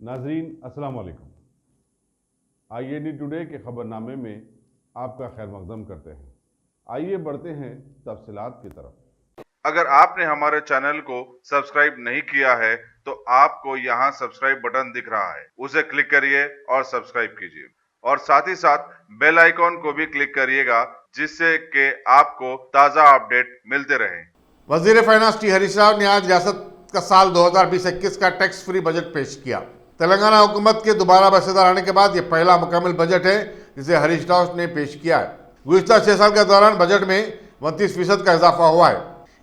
नाजरीन अस्सलाम वालेकुम। IAD टुडे के खबरनामे में आपका खैर मकदम करते हैं। आइए बढ़ते हैं तफसीलात की तरफ। अगर आपने हमारे चैनल को सब्सक्राइब नहीं किया है तो आपको यहाँ सब्सक्राइब बटन दिख रहा है, उसे क्लिक करिए और सब्सक्राइब कीजिए और साथ ही साथ बेल आइकॉन को भी क्लिक करिएगा जिससे कि आपको ताज़ा अपडेट मिलते रहें। वजीर फाइनेंस टी हरीश राव ने आज रियासत का साल 2020-21 का टैक्स फ्री बजट पेश किया। तेलंगाना हुकूमत के दोबारा बसेदार आने के बाद यह पहला मुकम्मल बजट है जिसे हरीश राव ने पेश किया है। गुज़िश्ता 6 साल के दौरान बजट में 29% का इजाफा हुआ है।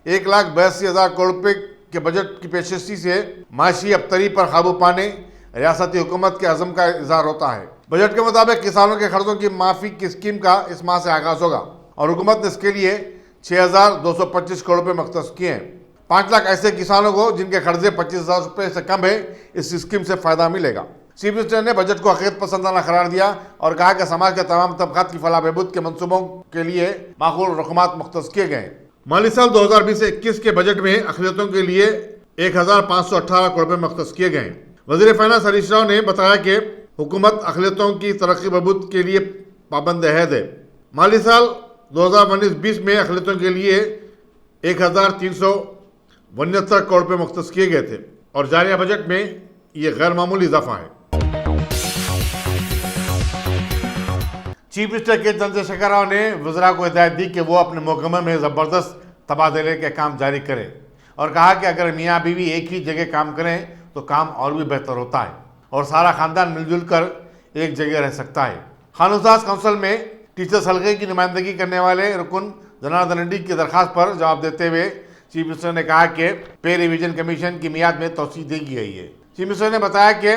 1,82,000 करोड़ रुपए के बजट की पेशकशी से माशी अबतरी पर काबू पाने रियासती हुकूमत के अज़म का इजहार होता है। बजट के मुताबिक किसानों के कर्जों की माफी की स्कीम का इस माह से आगाज होगा और हुकूमत ने इसके लिए 6,225 करोड़ रुपए मख्तस किए हैं। 5 लाख ऐसे किसानों को जिनके कर्जे 25,000 रुपए से कम है इस स्कीम से फायदा मिलेगा। चीफ मिनिस्टर ने बजट को अक़ीदत पसंदाना करार दिया और कहा कि समाज के तमाम तबक़ात की फलाह बहबूद के मंसूबों के लिए माकूल रकमात मुख्तस किए गए। माली साल 2020-21 के बजट में अक़लियतों के लिए 1,518 करोड़ रुपए मख्तस किए गए। वज़ीर फाइनेंस हरीश राव ने बताया कि हुकूमत अक़लियतों की तरक्की बहबूद के लिए पाबंद अहद है। माली साल 2019-20 में अक़लियतों के लिए 1,369 करोड़ रुपए मुख्तस किए गए थे और जारिया बजट में ये गैर मामूली इजाफा है। चीफ मिनिस्टर के चंद्रशेखर राव ने वज़रा को हिदायत दी कि वो अपने महकमे में ज़बरदस्त तबादले के काम जारी करें और कहा कि अगर मियाँ बीवी एक ही जगह काम करें तो काम और भी बेहतर होता है और सारा ख़ानदान मिलजुल कर एक जगह रह सकता है। खानूसाज काउंसिल में टीचर्स हल्के की नुमाइंदगी करने वाले रुकन जनार्दन रेड्डी की दरख्वास्त पर जवाब देते हुए चीफ मिनिस्टर ने कहा कि पे रिवीजन कमीशन की मियाद में तोसी दी गई है। चीफ मिनिस्टर ने बताया कि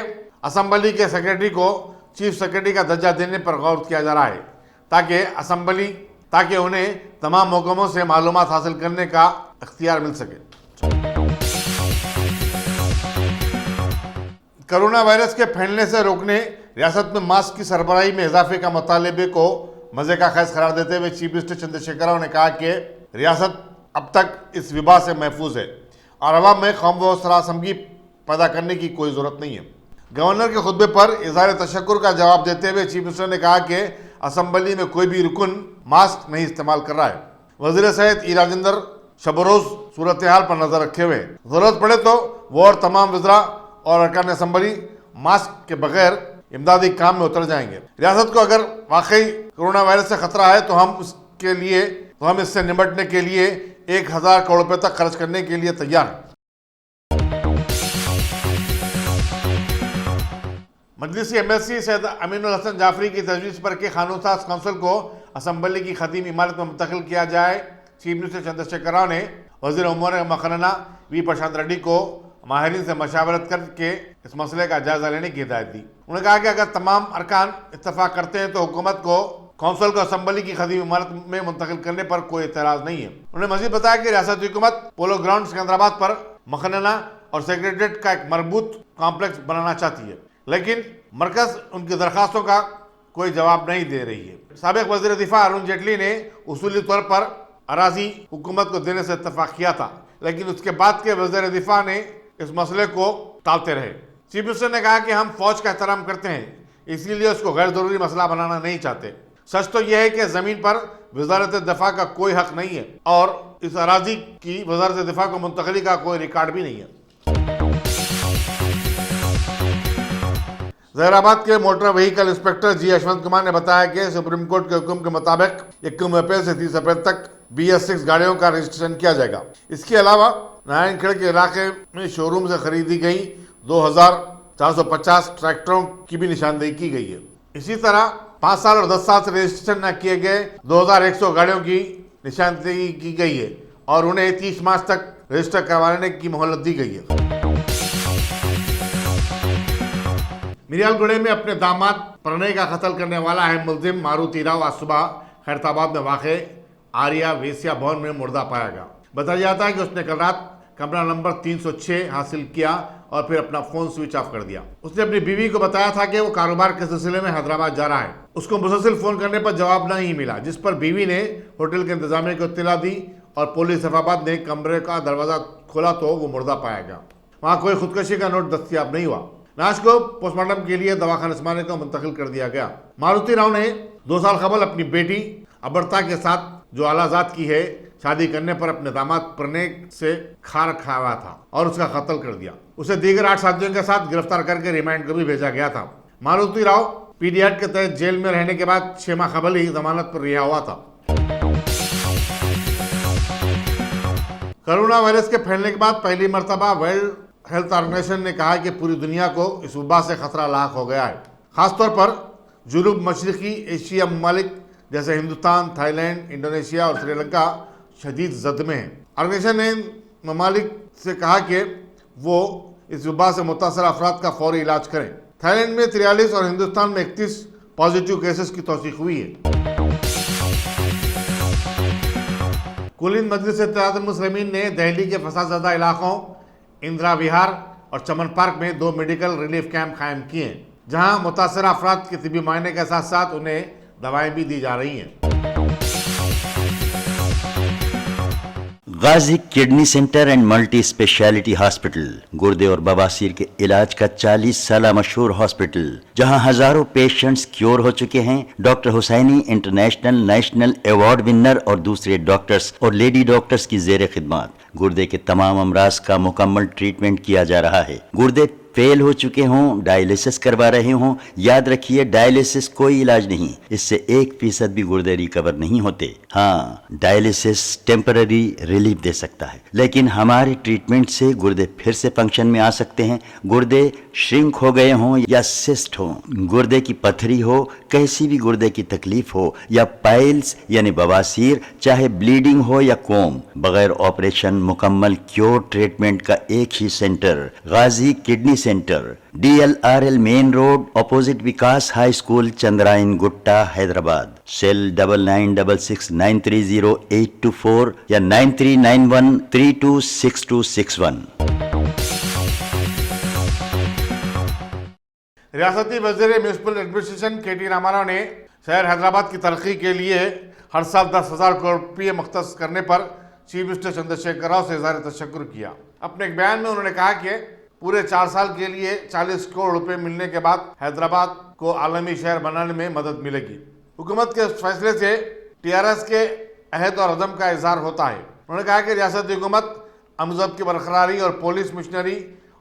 असम्बली के सेक्रेटरी को चीफ सेक्रेटरी का दर्जा देने पर गौर किया जा रहा है ताकि उन्हें तमाम महकमों से मालूमात हासिल करने का इख्तियार मिल सके। कोरोना वायरस के फैलने से रोकने रियासत में मास्क की सरबराही में इजाफे का मुतालबे को मजे का खैज करार देते हुए चीफ मिनिस्टर चंद्रशेखर राव ने कहा कि रियासत अब तक इस विबा से महफूज है और अवाम में खौफ व सरासमगी पैदा करने की कोई ज़रूरत नहीं है। गवर्नर के खुतबे पर इज़हार तशक्कुर का जवाब देते हुए चीफ मिनिस्टर ने कहा कि असम्बली में कोई भी रुकन मास्क नहीं इस्तेमाल कर रहा है। वज़ीर सेहत ई राजेंद्र शबरोज़ सूरत हाल पर नज़र रखे हुए ज़रूरत पड़े तो वो और तमाम वज़रा और अरकान असम्बली मास्क के बगैर इमदादी काम में उतर जाएंगे। रियासत को अगर वाकई कोरोना वायरस से खतरा है तो हम इससे निपटने के लिए 1,000 करोड़ रुपए तक खर्च करने के लिए तैयार हैं। मजलिसी MLC सैयद अमीनुल हसन जाफरी की तजवीज़ पर कि खानूसाज काउंसिल को असम्बली की खदीम इमारत में मुंतकिल किया जाए, चीफ मिनिस्टर चंद्रशेखर राव ने वज़ीर उमूर मखनना वी प्रशांत रेड्डी को माहिरीन से मशावरत करके इस मसले का जायजा लेने की हिदायत दी। उन्होंने कहा कि अगर तमाम अरकान इत्तफाक करते हैं तो हुकूमत को काउंसिल को असम्बली की खदीम इमारत में मुंतकिल करने पर कोई एतराज़ नहीं है। उन्होंने मजीद बताया कि रियासती हुकूमत पोलो ग्राउंड सिकंदराबाद पर मखनना और सेक्रेटरीट का एक मरबूत कॉम्प्लेक्स बनाना चाहती है, लेकिन मरकज़ उनकी दरख्वास्तों का कोई जवाब नहीं दे रही है। साबिक़ वज़ीर दिफा अरुण जेटली ने उसूली तौर पर अराजी हुकूमत को देने से इत्तफाक किया था, लेकिन उसके बाद के वज़ीर दिफा ने इस मसले को टालते रहे। चीफ मिनिस्टर ने कहा कि हम फौज का एहतराम करते हैं, इसीलिए उसको गैर ज़रूरी मसला बनाना नहीं चाहते। सच तो यह है कि ज़मीन पर वज़ारत दिफा का कोई हक नहीं है और इस अराजी की वज़ारत दिफा को मुंतकली का कोई रिकॉर्ड भी नहीं है। जहराबाद के मोटर व्हीकल इंस्पेक्टर जी अश्वंत कुमार ने बताया कि सुप्रीम कोर्ट के हुक्म के मुताबिक 21 अप्रैल से 30 अप्रैल तक BS6 गाड़ियों का रजिस्ट्रेशन किया जाएगा। इसके अलावा नारायणखेड़ के इलाके में शोरूम से खरीदी गई 2,450 ट्रैक्टरों की भी निशानदेही की गई है। इसी तरह 5 साल और 10 साल से रजिस्ट्रेशन न किए गए 2,100 गाड़ियों की निशानदेही की गई है और उन्हें 30 मार्च तक रजिस्टर करवाने की मोहलत दी गई है। मिरियालगुड़े में अपने दामाद प्रणय का कत्ल करने वाला है मुलजिम मारुति राव आज सुबह खैरताबाद में वाक़े आर्या वेश्या भवन में मुर्दा पाया गया। बताया जाता है कि उसने कल रात कमरा नंबर 306 हासिल किया और फिर अपना फोन स्विच ऑफ कर दिया। उसने अपनी बीवी को बताया था कि वो कारोबार के सिलसिले में हैदराबाद जा रहा है। उसको मुसलसल फोन करने पर जवाब नहीं मिला, जिस पर बीवी ने होटल के इंतजामिया को इत्तला दी और पुलिस सफाबाद ने कमरे का दरवाजा खोला तो वो मुर्दा पाया गया। वहाँ कोई खुदकशी का नोट दस्तयाब नहीं हुआ। लाश को पोस्टमार्टम के लिए दवाखाना स्माने को मुंतकिल कर दिया गया। मारुति राव ने 2 साल कबल अपनी बेटी अबरता के साथ, जो आलाजात की है, शादी करने पर अपने दामाद प्रणय से खार खाया था और उसका कत्ल कर दिया। उसे दीगर 8 साथियों के साथ गिरफ्तार करके रिमांड को भी भेजा गया था। मारुति राव पीडी एक्ट के तहत जेल में रहने के बाद 6 माह कबल ही जमानत पर रिहा हुआ था। कोरोना वायरस के फैलने के बाद पहली मर्तबा वर्ल्ड हेल्थ ऑर्गेनाइजेशन ने कहा कि पूरी दुनिया को इस वबा से खतरा लाक हो गया है। खासतौर पर जुनूब मशरकी एशिया ममालिक जैसे हिंदुस्तान, थाईलैंड, इंडोनेशिया और श्रीलंका शदीद जद में हैं। ऑर्गेनाइजेशन ने ममालिक से कहा कि वो इस वबा से मुतासर अफराद का फौरी इलाज करें। थाईलैंड में 43 और हिंदुस्तान में 31 पॉजिटिव केसेस की तौसीक हुई है। कुलीन मजलिस इत्तेहादुल मुस्लिमीन ने दिल्ली के फसादज़दा इलाकों इंदिरा विहार और चमन पार्क में 2 मेडिकल रिलीफ कैंप कायम किए हैं, जहां मुतासर अफराद के तिबी मुआयने के साथ साथ उन्हें दवाएं भी दी जा रही हैं। Ghazi kidney centre and multi speciality hospital गुर्दे और बवासीर के इलाज का 40 साल मशहूर हॉस्पिटल, जहां हजारों पेशेंट्स क्योर हो चुके हैं। Doctor Hussaini international national award winner और दूसरे डॉक्टर्स और लेडी डॉक्टर्स की जेर खिदमत गुर्दे के तमाम अमराज का मुकम्मल ट्रीटमेंट किया जा रहा है। गुर्दे फेल हो चुके हों, डायलिसिस करवा रहे हों, याद रखिए डायलिसिस कोई इलाज नहीं, इससे 1% भी गुर्दे रिकवर नहीं होते। हाँ, डायलिसिस टेम्पररी रिलीफ दे सकता है, लेकिन हमारे ट्रीटमेंट से गुर्दे फिर से फंक्शन में आ सकते हैं। गुर्दे श्रिंक हो गए हों या सिस्ट हो, गुर्दे की पथरी हो, कैसी भी गुर्दे की तकलीफ हो या पाइल्स यानी बवासीर, चाहे ब्लीडिंग हो या कोम, बगैर ऑपरेशन मुकम्मल क्योर ट्रीटमेंट का एक ही centre, Ghazi kidney centre, DLRL main road, opposite Vikas high school, Chandrayangutta, Hyderabad. Cell 9966930824 या 9391326261। रियासती वज़ीर म्यूनिसिपल एडमिनिस्ट्रेशन KT रामाराव ने शहर हैदराबाद की तरक्की के लिए हर साल 10,000 करोड़ रुपये मुख्तस करने पर चीफ मिनिस्टर चंद्रशेखर राव से इज़हार तशक्कुर किया। अपने एक बयान में उन्होंने कहा कि पूरे 4 साल के लिए 40 करोड़ रुपए मिलने के बाद हैदराबाद को आलमी शहर बनाने में मदद मिलेगी। हुकूमत के फैसले से TRS के अहद और अज़म का इजहार होता है। उन्होंने कहा कि रियासती हुकूमत अमन की बरकरारी और पुलिस मिशनरी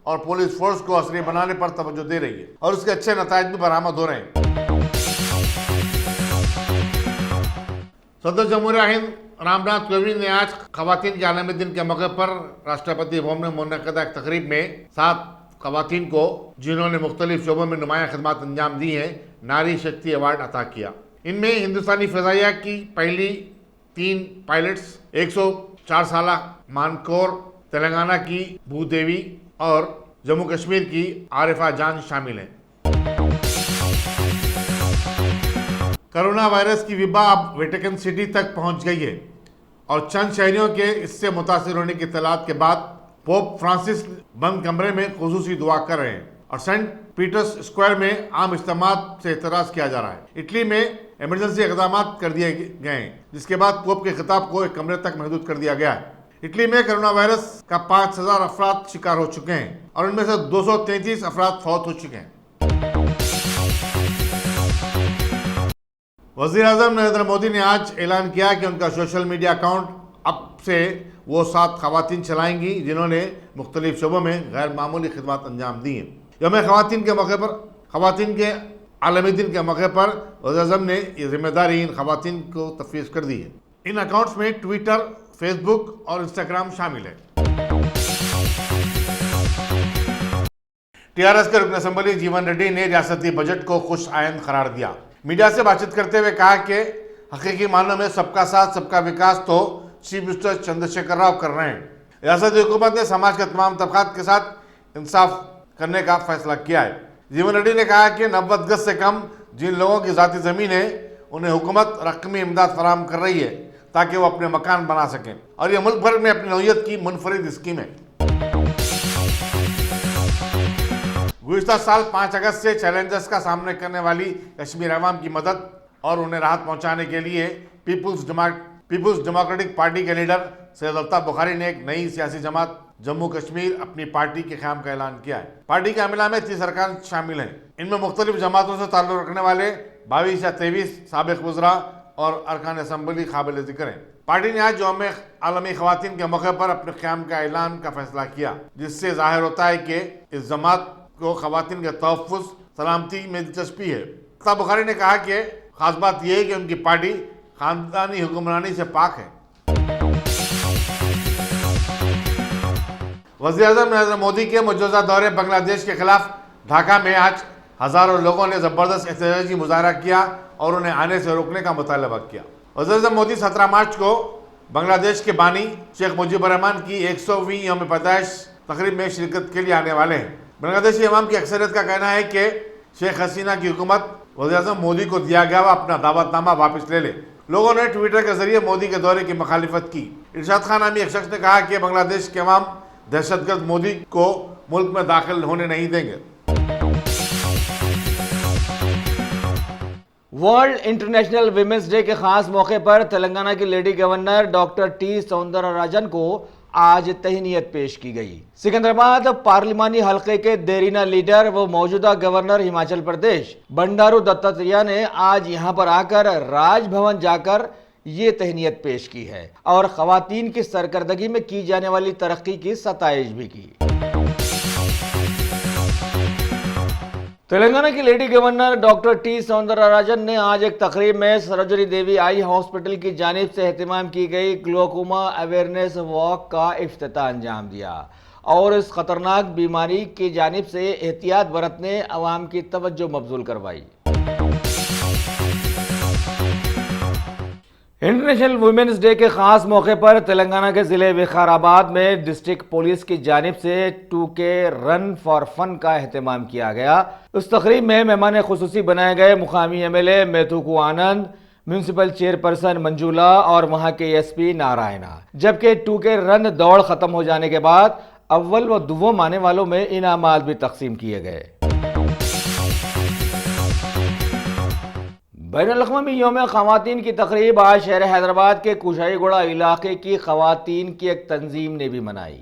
और पुलिस फोर्स को असली बनाने पर तवज्जो दे रही है और उसके अच्छे नताइज भी बरामद हो रहे हैं। सदर जमहूरिया हिंद रामनाथ कोविंद ने आज खवातीन के आलमी दिन के मौके पर राष्ट्रपति भवन में मुनक़दा एक तकरीब में 7 खवातीन को, जिन्होंने मुख्तलिफ शोबों में नुमाया खिदमत अंजाम दी हैं, नारी शक्ति अवार्ड अता किया। इनमें हिंदुस्तानी फ़िज़ाइया की पहली 3 पायलट्स, 104 साला मानकोर, तेलंगाना की भूदेवी और जम्मू कश्मीर की आरिफा जान शामिल हैं। कोरोना वायरस की वबा अब वेटिकन सिटी तक पहुंच गई है और चंद शहरियों के इससे मुतासिर होने की इत्तलात के बाद पोप फ्रांसिस बंद कमरे में खुसूसी दुआ कर रहे हैं और सेंट पीटर्स स्क्वायर में आम इज्तिमात से एतराज़ किया जा रहा है। इटली में इमरजेंसी इक़दाम कर दिए गए हैं, जिसके बाद पोप के खिताब को एक कमरे तक महदूद कर दिया गया है। इटली में कोरोना वायरस का 5,000 अफराद शिकार हो चुके हैं और उनमें से 233 अफराद फौत हो चुके हैं। वज़ीर आज़म नरेंद्र मोदी ने आज ऐलान किया कि उनका सोशल मीडिया अकाउंट अब से वो 7 खवातीन चलाएंगी जिन्होंने मुख्तलिफ शोबों में गैर मामूली खिदमत अंजाम दी हैं। यौम खवातीन के मौके पर, खवातीन के आलमी दिन के मौके पर वज़ीर आज़म ने ये जिम्मेदारी इन खवातीन को तफवीज़ कर दी है। इन अकाउंट्स में ट्विटर, फेसबुक और इंस्टाग्राम शामिल है। TRS के रुकन असम्बली जीवन रेड्डी ने रियासती बजट को खुश आइंद करार दिया। मीडिया से बातचीत करते हुए कहा कि हकीकी मानों में सबका साथ सबका विकास तो चीफ मिनिस्टर चंद्रशेखर राव कर रहे हैं। रियासती हुकूमत ने समाज के तमाम तबकात के साथ इंसाफ करने का फैसला किया है। जीवन रेड्डी ने कहा कि 90 गज से कम जिन लोगों की ज़ाती ज़मीन है उन्हें हुकूमत रकमी इमदाद फराहम कर रही है ताकि वो अपने मकान बना सकें और ये मुल्क भर में अपनी नौयत की मुनफरिद स्कीम है। गुज़िश्ता साल 5 अगस्त से चैलेंजर्स का सामना करने वाली कश्मीर अवाम की मदद और उन्हें राहत पहुंचाने के लिए पीपुल्स डेमोक्रेटिक पार्टी के लीडर सैयद अल्ताफ बुखारी ने एक नई सियासी जमात जम्मू कश्मीर अपनी पार्टी के क़याम का ऐलान किया है। पार्टी के अमला में 30 अरकान शामिल हैं। इनमें मुख्तलिफ जमातों से ताल्लुक़ रखने वाले 22 या 23 साबिक़ वज़रा और अरकान असम्बली काबिल ज़िक्र हैं। पार्टी ने आज यौम आलमी ख़वातीन के मौके पर अपने क़याम का ऐलान का फैसला किया, जिससे ज़ाहिर होता है कि इस जमात को ख़वातीन के तहफ़्फ़ुज़ सलामती में दिलचस्पी है। फ़तह बुखारी ने कहा कि ख़ास बात यह है कि उनकी पार्टी ख़ानदानी हुक्मरानी से पाक है। वज़ीर-ए-आज़म नरेंद्र मोदी के मौजूदा दौरे बांग्लादेश के खिलाफ ढाका में आज हज़ारों लोगों ने ज़बरदस्त एहतजाजी मुजाहरा किया और उन्हें आने से रोकने का मुतालबा किया। वज़ीर-ए-आज़म मोदी 17 मार्च को बांग्लादेश के बानी शेख मुजीबुर रहमान की 100वीं यौम पैदाइश तकरीब में शिरकत के लिए आने वाले हैं। बांग्लादेशी अवाम की अक्सरियत का कहना है कि शेख हसीना की हुकूमत वज़ीर-ए-आज़म मोदी को दिया गया अपना दावतनामा वापस ले ले। लोगों ने ट्विटर के जरिए मोदी के दौरे की मुखालिफत की। इरशाद खान नामी एक शख्स ने कहा कि बांग्लादेश के अवाम दहशतगर्द मोदी को मुल्क में दाखिल होने नहीं देंगे। वर्ल्ड इंटरनेशनल विमेंस डे के खास मौके पर तेलंगाना की lady governor doctor T Soundararajan को आज तहनीयत पेश की गई। सिकंदराबाद पार्लिमानी हलके के देरीना लीडर व मौजूदा गवर्नर हिमाचल प्रदेश बंडारू दत्तात्रेय ने आज यहां पर आकर राजभवन जाकर ये तहनीयत पेश की है और खवातीन की सरकर्दगी में की जाने वाली तरक्की की सताइश भी की। तेलंगाना की lady governor doctor T Soundararajan ने आज एक तकरीब में सरोजनी देवी आई हॉस्पिटल की जानिब से एहतमाम की गई ग्लोकोमा अवेयरनेस वॉक का इफ्तिताह अंजाम दिया और इस खतरनाक बीमारी की जानिब से एहतियात बरतने अवाम की तवज्जो मबजूल करवाई। इंटरनेशनल वुमेन्स डे के खास मौके पर तेलंगाना के जिले विकाराबाद में डिस्ट्रिक्ट पुलिस की जानिब से 2K रन फॉर फन का एहतमाम किया गया। उस तकरीब में मेहमान खुसूसी बनाए गए मुकामी MLA मेथुकू आनंद, म्यूनसिपल चेयरपर्सन मंजूला और वहां के SP नारायणा। जबकि 2K रन दौड़ खत्म हो जाने के बाद अव्वल व दुव्वम आने वालों में इनामात भी तकसीम किए गए। बैनुल-अक़वामी यौम ख़वातीन की तकरीब आज शहर हैदराबाद के कुशाईगुड़ा इलाके की ख़वातीन की एक तंजीम ने भी मनाई।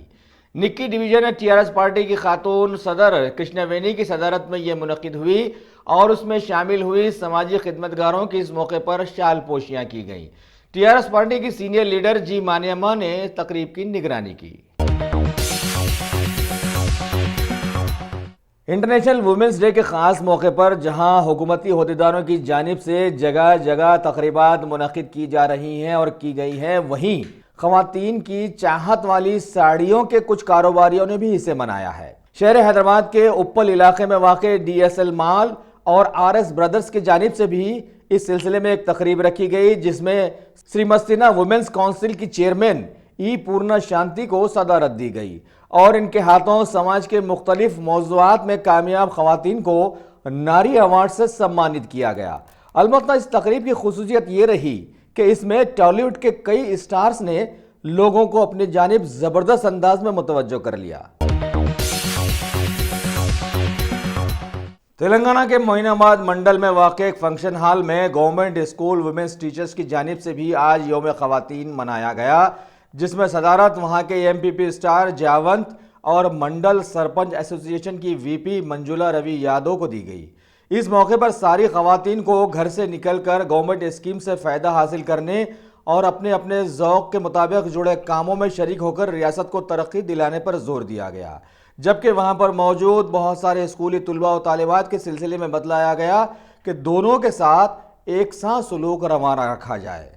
निक्की डिवीज़न TRS पार्टी की खातून सदर कृष्णवेनी की सदारत में यह मुनक़िद हुई और उसमें शामिल हुई समाजी खिदमतगारों की इस मौके पर शाल पोशियाँ की गईं। TRS पार्टी की सीनियर लीडर जी मानियम्मा ने तकरीब की निगरानी की। इंटरनेशनल वुमेंस डे के खास मौके पर जहां हुकूमती अहदेदारों की जानिब से जगह जगह तकरीबात मुनक़िद की जा रही हैं और की गई हैं, वहीं ख़वातीन की चाहत वाली साड़ियों के कुछ कारोबारियों ने भी इसे मनाया है। शहर हैदराबाद के उप्पल इलाके में वाक़े DSL मॉल और RS ब्रदर्स की जानिब से भी इस सिलसिले में एक तकरीब रखी गई, जिसमें श्रीमस्तिना वुमेंस काउंसिल की चेयरमैन ई पूर्णा शांति को सदारत दी गई और इनके हाथों समाज के मुख्तलिफ मौज़ूआत में कामयाब ख़वातीन को नारी अवार्ड से सम्मानित किया गया। अलबत्ता इस तकरीब की खुसूसियत ये रही कि इसमें टॉलीवुड के कई स्टार्स ने लोगों को अपनी जानिब ज़बरदस्त अंदाज में मुतवज्जो कर लिया। तेलंगाना के मोइनाबाद मंडल में वाक़ एक फंक्शन हॉल में गवर्नमेंट स्कूल वुमेन्स टीचर्स की जानिब से भी आज यौम ख़वातीन मनाया गया, जिसमें सदारत वहां के MPP स्टार जावंत और मंडल सरपंच एसोसिएशन की VP मंजुला रवि यादव को दी गई। इस मौके पर सारी ख़वातीन को घर से निकलकर गवर्नमेंट स्कीम से फ़ायदा हासिल करने और अपने अपने ज़ौक़ के मुताबिक जुड़े कामों में शरीक होकर रियासत को तरक्की दिलाने पर जोर दिया गया। जबकि वहां पर मौजूद बहुत सारे स्कूली तुलबा और तालिबात के सिलसिले में बतलाया गया कि दोनों के साथ एक सा सलूक रवाना रखा जाए।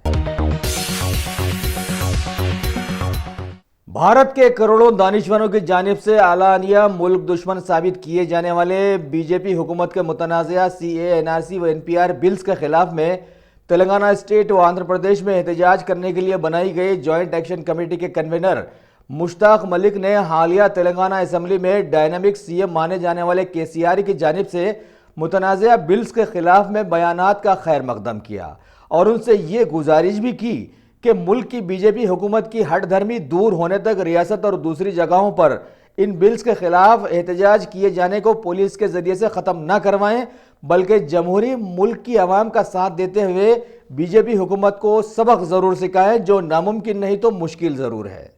भारत के करोड़ों दानिशवरों की जानिब से आलानिया मुल्क दुश्मन साबित किए जाने वाले BJP हुकूमत के मुतनाज़िया CAA, NRC व NPR बिल्स के खिलाफ में तेलंगाना स्टेट व आंध्र प्रदेश में एहतजाज करने के लिए बनाई गई जॉइंट एक्शन कमेटी के कन्वीनर मुश्ताक मलिक ने हालिया तेलंगाना असम्बली में डायनामिक CM माने जाने वाले KCR की जानिब से मुतनाज़िया बिल्स के खिलाफ में बयानात का खैर मकदम किया और उनसे ये गुजारिश भी की कि मुल्क की BJP हुकूमत की हट धर्मी दूर होने तक रियासत और दूसरी जगहों पर इन बिल्स के खिलाफ एहतजाज किए जाने को पुलिस के जरिए से ख़त्म न करवाएं, बल्कि जमहूरी मुल्क की आवाम का साथ देते हुए BJP हुकूमत को सबक ज़रूर सिखाएं, जो नामुमकिन नहीं तो मुश्किल ज़रूर है।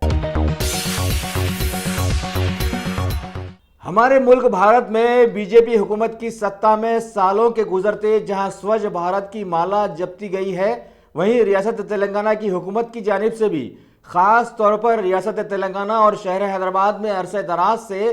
हमारे मुल्क भारत में बीजेपी हुकूमत की सत्ता में सालों के गुजरते जहां स्वच्छ भारत की माला जपती गई है, वहीं रियासत तेलंगाना की हुकूमत की जानिब से भी खास तौर पर रियासत तेलंगाना और शहर हैदराबाद में अरसे दराज से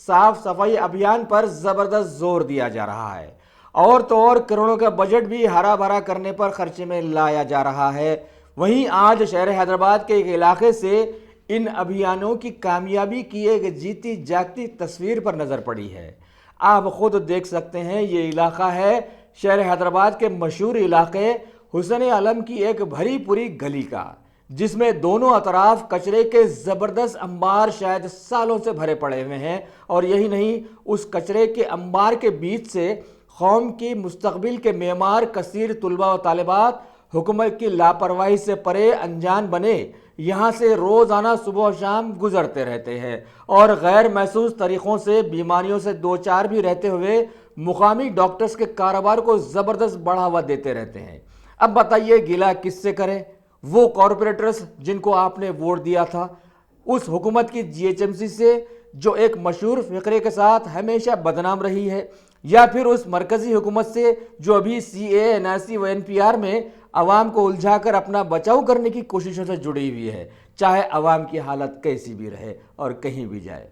साफ सफाई अभियान पर जबरदस्त जोर दिया जा रहा है। और तो और करोड़ों का बजट भी हरा भरा करने पर खर्चे में लाया जा रहा है। वहीं आज शहर हैदराबाद के एक इलाके से इन अभियानों की कामयाबी की एक जीती जागती तस्वीर पर नजर पड़ी है। आप खुद देख सकते हैं, ये इलाका है शहर हैदराबाद के मशहूर इलाके हुसैन आलम की एक भरी पूरी गली का, जिसमें दोनों अतराफ कचरे के जबरदस्त अंबार शायद सालों से भरे पड़े हुए हैं। और यही नहीं, उस कचरे के अंबार के बीच से कौम की मुस्तकबिल के मेमार कसीर तुलबा व तालिबात हुकूमत की लापरवाही से परे अनजान बने यहाँ से रोज़ाना सुबह और शाम गुजरते रहते हैं और गैर महसूस तरीक़ों से बीमारियों से दो चार भी रहते हुए मुकामी डॉक्टर्स के कारोबार को ज़बरदस्त बढ़ावा देते रहते हैं। अब बताइए गिला किससे करें? वो कॉरपोरेटर्स जिनको आपने वोट दिया था, उस हुकूमत की जीएचएमसी से जो एक मशहूर फ़िक्रे के साथ हमेशा बदनाम रही है, या फिर उस मरकज़ी हुकूमत से जो अभी CAA, NRC व NPR में अवाम को उलझाकर अपना बचाव करने की कोशिशों से जुड़ी हुई है, चाहे अवाम की हालत कैसी भी रहे और कहीं भी जाए।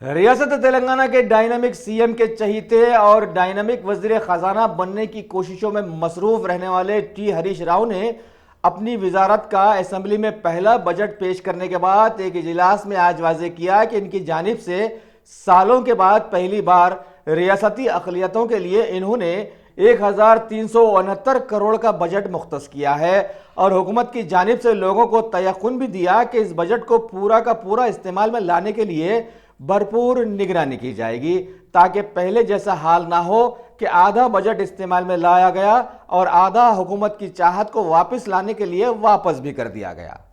रियासत तेलंगाना के डायनामिक CM के चहीते और डायनामिक वज़ीर ख़जाना बनने की कोशिशों में मसरूफ़ रहने वाले T हरीश राव ने अपनी वजारत का असेंबली में पहला बजट पेश करने के बाद एक इजलास में आज वाज़ेह किया कि इनकी जानिब से सालों के बाद पहली बार रियासती अक़लियतों के लिए इन्होंने 1369 करोड़ का बजट मुख्तस किया है और हुकूमत की जानिब से लोगों को तयक़ुन भी दिया कि इस बजट को पूरा का पूरा इस्तेमाल में लाने के लिए भरपूर निगरानी की जाएगी, ताकि पहले जैसा हाल ना हो कि आधा बजट इस्तेमाल में लाया गया और आधा हुकूमत की चाहत को वापस लाने के लिए वापस भी कर दिया गया।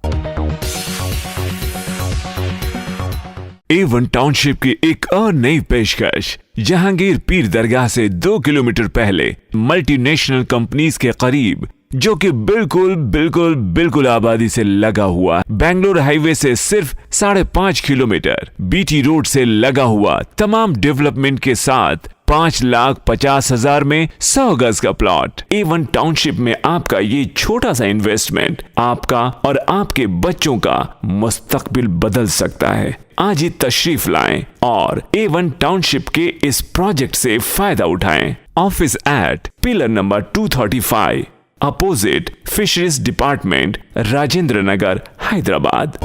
A1 टाउनशिप की एक और नई पेशकश जहांगीर पीर दरगाह से 2 किलोमीटर पहले मल्टीनेशनल कंपनीज के करीब, जो कि बिल्कुल आबादी से लगा हुआ, बेंगलोर हाईवे से सिर्फ 5.5 किलोमीटर, BT रोड से लगा हुआ, तमाम डेवलपमेंट के साथ 5,50,000 में 100 गज का प्लॉट। A1 टाउनशिप में आपका ये छोटा सा इन्वेस्टमेंट आपका और आपके बच्चों का मुस्तकबिल बदल सकता है। आज ही तशरीफ लाएं और A1 टाउनशिप के इस प्रोजेक्ट से फायदा उठाएं। Office at pillar number 235 opposite fisheries department, Rajendra Nagar, Hyderabad.